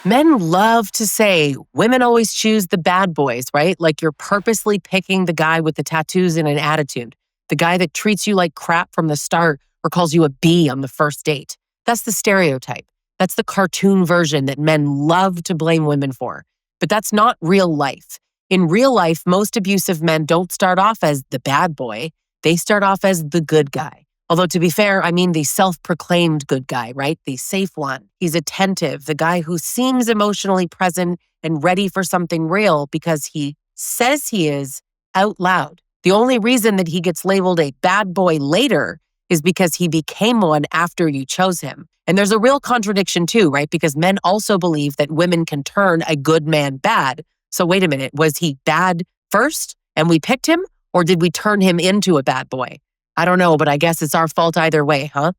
Men love to say women always choose the bad boys, right? Like you're purposely picking the guy with the tattoos and an attitude, the guy that treats you like crap from the start or calls you a B on the first date. That's the stereotype. That's the cartoon version that men love to blame women for. But that's not real life. In real life, most abusive men don't start off as the bad boy. They start off as the good guy. Although to be fair, I mean the self-proclaimed good guy, right? The safe one. He's attentive, the guy who seems emotionally present and ready for something real because he says he is out loud. The only reason that he gets labeled a bad boy later is because he became one after you chose him. And there's a real contradiction too, right? Because men also believe that women can turn a good man bad. So wait a minute, was he bad first and we picked him? Or did we turn him into a bad boy? I don't know, but I guess it's our fault either way, huh?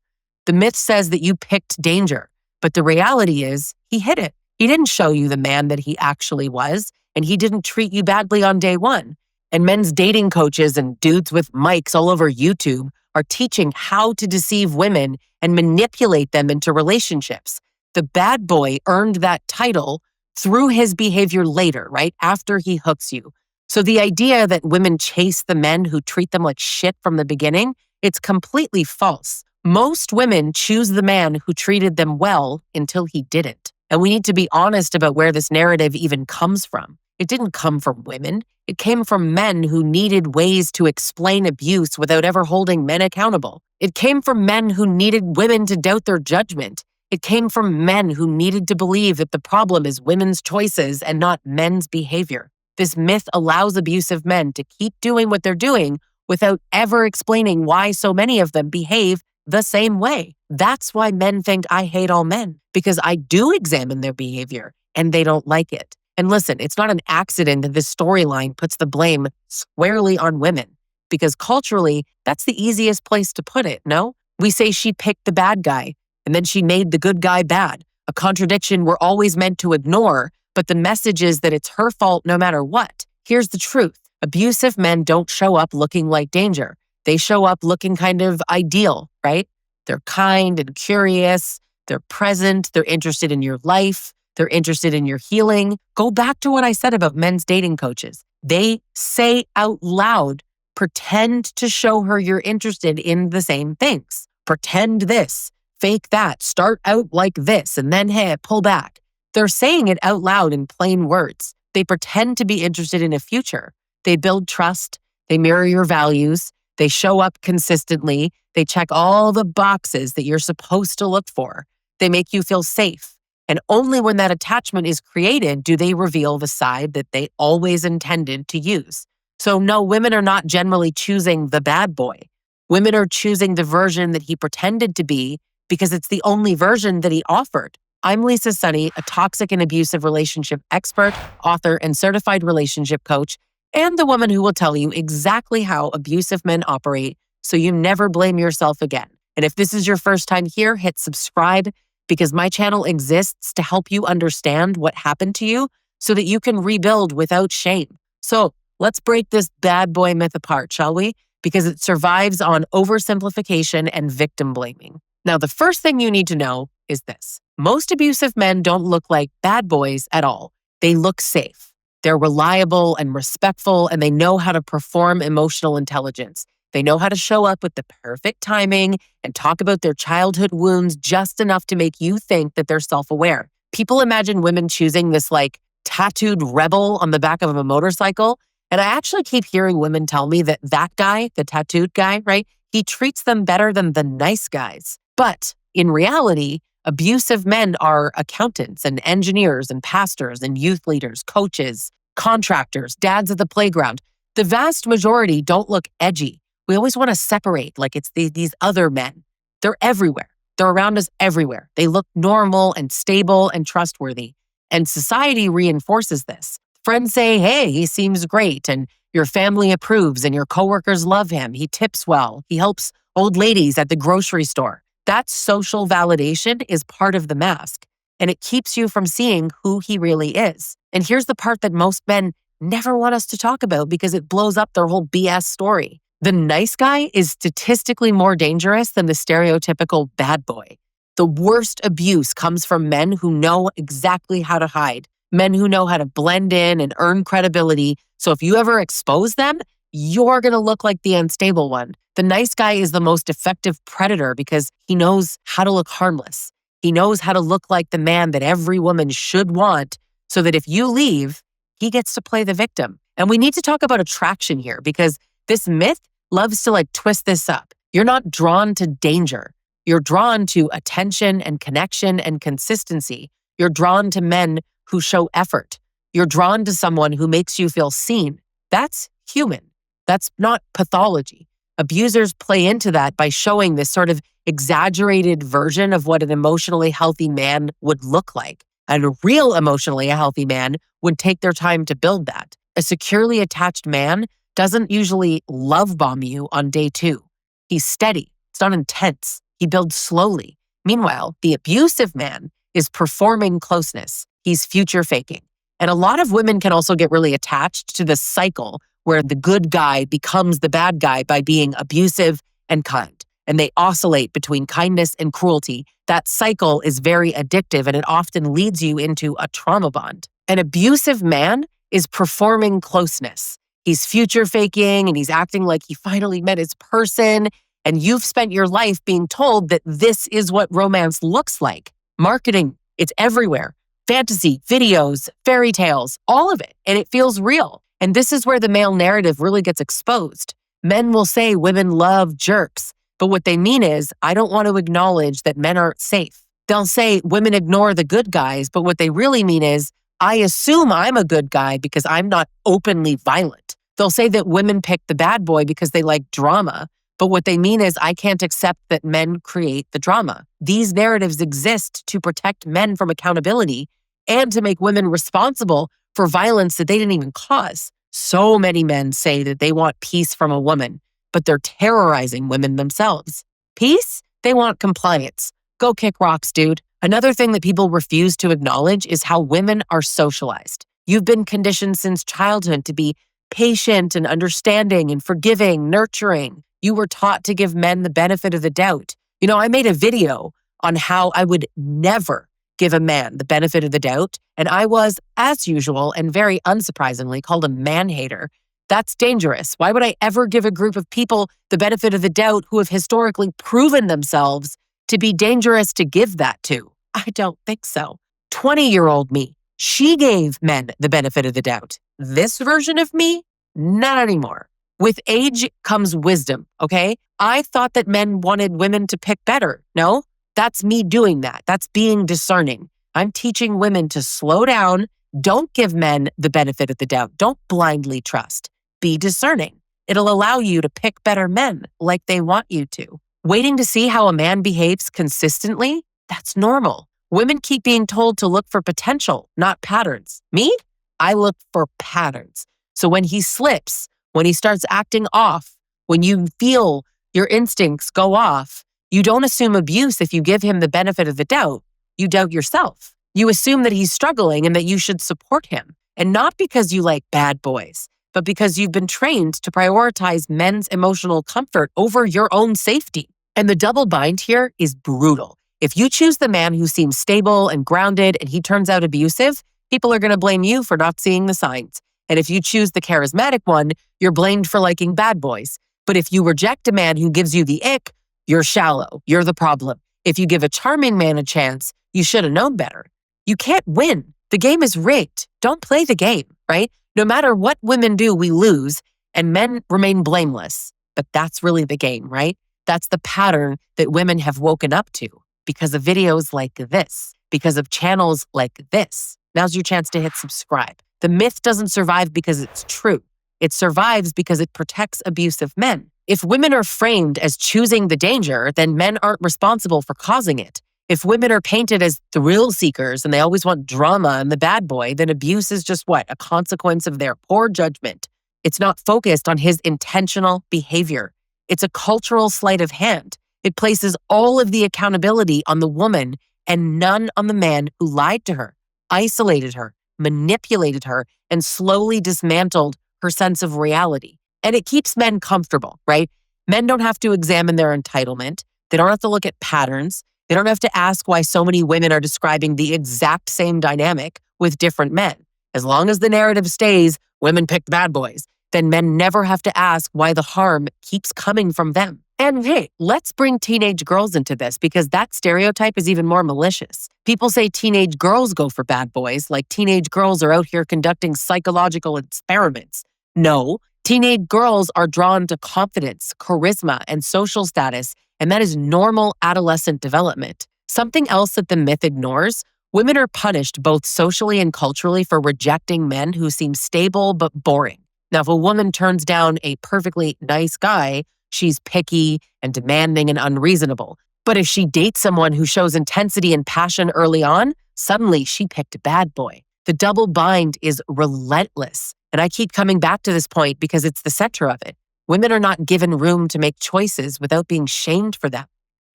The myth says that you picked danger, but the reality is he hid it. He didn't show you the man that he actually was, and he didn't treat you badly on day one. And men's dating coaches and dudes with mics all over YouTube are teaching how to deceive women and manipulate them into relationships. The bad boy earned that title through his behavior later, right? After he hooks you. So the idea that women chase the men who treat them like shit from the beginning, it's completely false. Most women choose the man who treated them well until he didn't. And we need to be honest about where this narrative even comes from. It didn't come from women. It came from men who needed ways to explain abuse without ever holding men accountable. It came from men who needed women to doubt their judgment. It came from men who needed to believe that the problem is women's choices and not men's behavior. This myth allows abusive men to keep doing what they're doing without ever explaining why so many of them behave the same way. That's why men think I hate all men, because I do examine their behavior and they don't like it. And listen, it's not an accident that this storyline puts the blame squarely on women, because culturally, that's the easiest place to put it, no? We say she picked the bad guy and then she made the good guy bad, a contradiction we're always meant to ignore. But the message is that it's her fault no matter what. Here's the truth. Abusive men don't show up looking like danger. They show up looking kind of ideal, right? They're kind and curious. They're present. They're interested in your life. They're interested in your healing. Go back to what I said about men's dating coaches. They say out loud, pretend to show her you're interested in the same things. Pretend this, fake that, start out like this, and then, hey, pull back. They're saying it out loud in plain words. They pretend to be interested in a future. They build trust. They mirror your values. They show up consistently. They check all the boxes that you're supposed to look for. They make you feel safe. And only when that attachment is created do they reveal the side that they always intended to use. So no, women are not generally choosing the bad boy. Women are choosing the version that he pretended to be because it's the only version that he offered. I'm Lisa Sonni, a toxic and abusive relationship expert, author, and certified relationship coach, and the woman who will tell you exactly how abusive men operate so you never blame yourself again. And if this is your first time here, hit subscribe because my channel exists to help you understand what happened to you so that you can rebuild without shame. So let's break this bad boy myth apart, shall we? Because it survives on oversimplification and victim blaming. Now, the first thing you need to know is this. Most abusive men don't look like bad boys at all. They look safe. They're reliable and respectful, and they know how to perform emotional intelligence. They know how to show up with the perfect timing and talk about their childhood wounds just enough to make you think that they're self-aware. People imagine women choosing this like tattooed rebel on the back of a motorcycle. And I actually keep hearing women tell me that that guy, the tattooed guy, right? He treats them better than the nice guys. But in reality, abusive men are accountants and engineers and pastors and youth leaders, coaches, contractors, dads at the playground. The vast majority don't look edgy. We always want to separate like it's these other men. They're everywhere. They're around us everywhere. They look normal and stable and trustworthy. And society reinforces this. Friends say, hey, he seems great. And your family approves and your coworkers love him. He tips well. He helps old ladies at the grocery store. That social validation is part of the mask, and it keeps you from seeing who he really is. And here's the part that most men never want us to talk about because it blows up their whole BS story. The nice guy is statistically more dangerous than the stereotypical bad boy. The worst abuse comes from men who know exactly how to hide, men who know how to blend in and earn credibility. So if you ever expose them, you're going to look like the unstable one. The nice guy is the most effective predator because he knows how to look harmless. He knows how to look like the man that every woman should want, so that if you leave, he gets to play the victim. And we need to talk about attraction here, because this myth loves to twist this up. You're not drawn to danger. You're drawn to attention and connection and consistency. You're drawn to men who show effort. You're drawn to someone who makes you feel seen. That's human. That's not pathology. Abusers play into that by showing this sort of exaggerated version of what an emotionally healthy man would look like. And a real emotionally healthy man would take their time to build that. A securely attached man doesn't usually love bomb you on day 2. He's steady. It's not intense. He builds slowly. Meanwhile, the abusive man is performing closeness. He's future faking. And a lot of women can also get really attached to this cycle where the good guy becomes the bad guy by being abusive and kind. And they oscillate between kindness and cruelty. That cycle is very addictive, and it often leads you into a trauma bond. An abusive man is performing closeness. He's future faking and he's acting like he finally met his person. And you've spent your life being told that this is what romance looks like. Marketing, it's everywhere. Fantasy, videos, fairy tales, all of it. And it feels real. And this is where the male narrative really gets exposed. Men will say women love jerks, but what they mean is, I don't want to acknowledge that men aren't safe. They'll say women ignore the good guys, but what they really mean is, I assume I'm a good guy because I'm not openly violent. They'll say that women pick the bad boy because they like drama, but what they mean is, I can't accept that men create the drama. These narratives exist to protect men from accountability and to make women responsible for violence that they didn't even cause. So many men say that they want peace from a woman, but they're terrorizing women themselves. Peace? They want compliance. Go kick rocks, dude. Another thing that people refuse to acknowledge is how women are socialized. You've been conditioned since childhood to be patient and understanding and forgiving, nurturing. You were taught to give men the benefit of the doubt. I made a video on how I would never give a man the benefit of the doubt, and I was, as usual and very unsurprisingly, called a man-hater. That's dangerous. Why would I ever give a group of people the benefit of the doubt who have historically proven themselves to be dangerous to give that to? I don't think so. 20-year-old me, she gave men the benefit of the doubt. This version of me, not anymore. With age comes wisdom, okay? I thought that men wanted women to pick better. No, that's me doing that. That's being discerning. I'm teaching women to slow down. Don't give men the benefit of the doubt. Don't blindly trust. Be discerning. It'll allow you to pick better men like they want you to. Waiting to see how a man behaves consistently, that's normal. Women keep being told to look for potential, not patterns. Me? I look for patterns. So when he slips, when he starts acting off, when you feel your instincts go off, you don't assume abuse if you give him the benefit of the doubt. You doubt yourself. You assume that he's struggling and that you should support him. And not because you like bad boys, but because you've been trained to prioritize men's emotional comfort over your own safety. And the double bind here is brutal. If you choose the man who seems stable and grounded and he turns out abusive, people are going to blame you for not seeing the signs. And if you choose the charismatic one, you're blamed for liking bad boys. But if you reject a man who gives you the ick, you're shallow. You're the problem. If you give a charming man a chance, you should have known better. You can't win. The game is rigged. Don't play the game, right? No matter what women do, we lose, and men remain blameless. But that's really the game, right? That's the pattern that women have woken up to because of videos like this, because of channels like this. Now's your chance to hit subscribe. The myth doesn't survive because it's true. It survives because it protects abusive men. If women are framed as choosing the danger, then men aren't responsible for causing it. If women are painted as thrill seekers and they always want drama and the bad boy, then abuse is just what? A consequence of their poor judgment. It's not focused on his intentional behavior. It's a cultural sleight of hand. It places all of the accountability on the woman and none on the man who lied to her, isolated her, manipulated her, and slowly dismantled her sense of reality. And it keeps men comfortable, right? Men don't have to examine their entitlement. They don't have to look at patterns. They don't have to ask why so many women are describing the exact same dynamic with different men. As long as the narrative stays, women picked bad boys, then men never have to ask why the harm keeps coming from them. And hey, let's bring teenage girls into this because that stereotype is even more malicious. People say teenage girls go for bad boys, like teenage girls are out here conducting psychological experiments. No, teenage girls are drawn to confidence, charisma, and social status, and that is normal adolescent development. Something else that the myth ignores: women are punished both socially and culturally for rejecting men who seem stable but boring. Now, if a woman turns down a perfectly nice guy, she's picky and demanding and unreasonable. But if she dates someone who shows intensity and passion early on, suddenly she picked a bad boy. The double bind is relentless. And I keep coming back to this point because it's the center of it. Women are not given room to make choices without being shamed for them.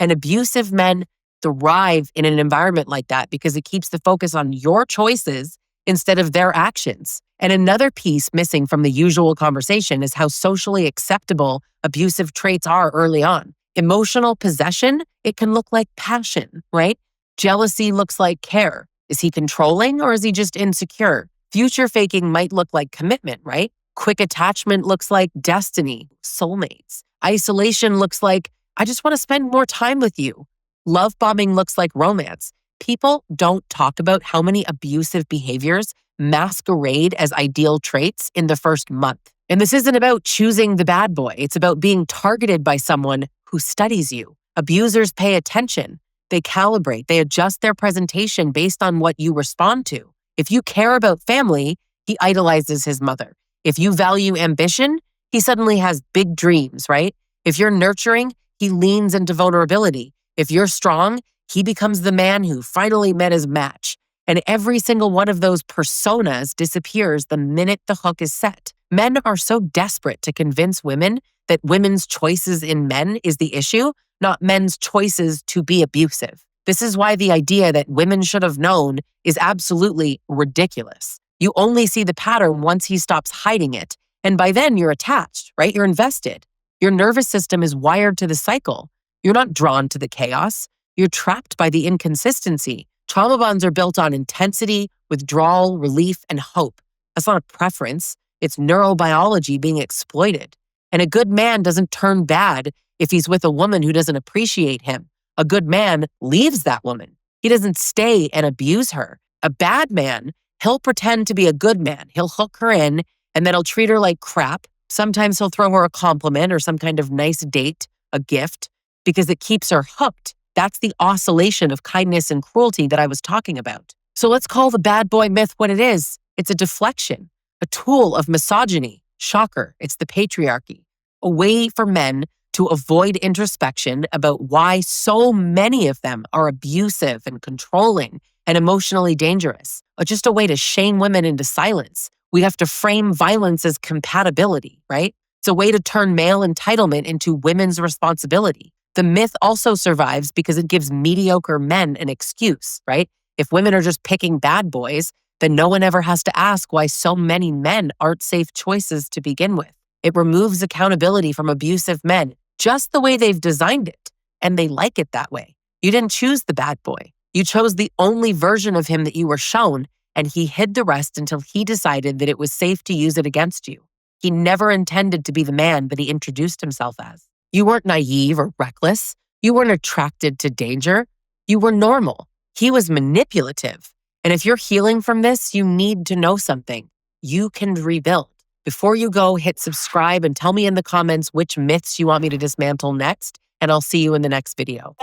And abusive men thrive in an environment like that because it keeps the focus on your choices instead of their actions. And another piece missing from the usual conversation is how socially acceptable abusive traits are early on. Emotional possession, it can look like passion, right? Jealousy looks like care. Is he controlling or is he just insecure? Future faking might look like commitment, right? Quick attachment looks like destiny, soulmates. Isolation looks like, I just want to spend more time with you. Love bombing looks like romance. People don't talk about how many abusive behaviors masquerade as ideal traits in the first month. And this isn't about choosing the bad boy. It's about being targeted by someone who studies you. Abusers pay attention. They calibrate. They adjust their presentation based on what you respond to. If you care about family, he idolizes his mother. If you value ambition, he suddenly has big dreams, right? If you're nurturing, he leans into vulnerability. If you're strong, he becomes the man who finally met his match. And every single one of those personas disappears the minute the hook is set. Men are so desperate to convince women that women's choices in men is the issue, not men's choices to be abusive. This is why the idea that women should have known is absolutely ridiculous. You only see the pattern once he stops hiding it. And by then you're attached, right? You're invested. Your nervous system is wired to the cycle. You're not drawn to the chaos. You're trapped by the inconsistency. Trauma bonds are built on intensity, withdrawal, relief, and hope. That's not a preference. It's neurobiology being exploited. And a good man doesn't turn bad if he's with a woman who doesn't appreciate him. A good man leaves that woman. He doesn't stay and abuse her. A bad man, he'll pretend to be a good man. He'll hook her in and then he'll treat her like crap. Sometimes he'll throw her a compliment or some kind of nice date, a gift, because it keeps her hooked. That's the oscillation of kindness and cruelty that I was talking about. So let's call the bad boy myth what it is. It's a deflection, a tool of misogyny. Shocker, it's the patriarchy. A way for men to avoid introspection about why so many of them are abusive and controlling and emotionally dangerous. Or just a way to shame women into silence. We have to frame violence as compatibility, right? It's a way to turn male entitlement into women's responsibility. The myth also survives because it gives mediocre men an excuse, right? If women are just picking bad boys, then no one ever has to ask why so many men aren't safe choices to begin with. It removes accountability from abusive men, just the way they've designed it, and they like it that way. You didn't choose the bad boy. You chose the only version of him that you were shown, and he hid the rest until he decided that it was safe to use it against you. He never intended to be the man that he introduced himself as. You weren't naive or reckless. You weren't attracted to danger. You were normal. He was manipulative. And if you're healing from this, you need to know something. You can rebuild. Before you go, hit subscribe and tell me in the comments which myths you want me to dismantle next, and I'll see you in the next video.